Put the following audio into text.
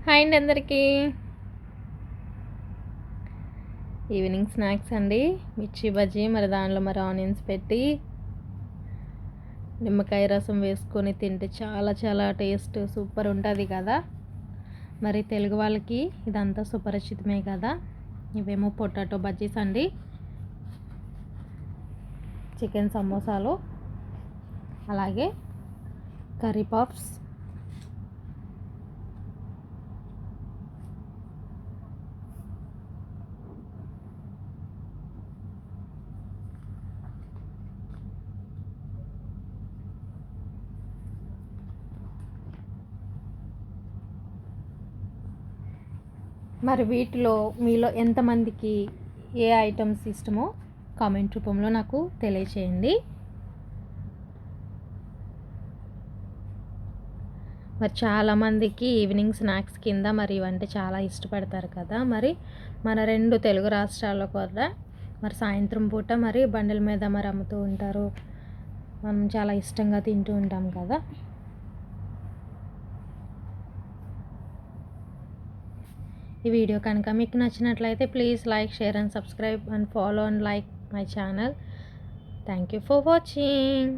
Hi అండి అందరికీ. Evening snacks అండి. మిర్చి బజ్జీ, మరి దానిలో ఆనియన్స్ పెట్టి నిమ్మకాయ రసం వేసుకొని తింటే చాలా చాలా టేస్ట్ సూపర్ ఉంటుంది కదా. మరి తెలుగు వాళ్ళకి ఇదంతా సుపరిచితమే కదా. ఇవేమో పొటాటో బజ్జీస్ అండి, చికెన్ సమోసాలు, అలాగే కర్రీ పఫ్స్, మరి వీటిలో మీలో ఎంతమందికి ఏ ఐటమ్స్ ఇష్టమో కామెంట్ రూపంలో నాకు తెలియచేయండి. మరి చాలామందికి ఈవినింగ్ స్నాక్స్ కింద మరి ఇవంటే చాలా ఇష్టపడతారు కదా. మరి మన 2 తెలుగు రాష్ట్రాల్లో కూడా మరి సాయంత్రం పూట మరి బండిల మీద మరి అమ్ముతూ ఉంటారు. మనం చాలా ఇష్టంగా తింటూ ఉంటాం కదా. ఈ వీడియో కనుక మీకు నచ్చినట్లయితే please like, share and subscribe and follow and like my channel. Thank you for watching.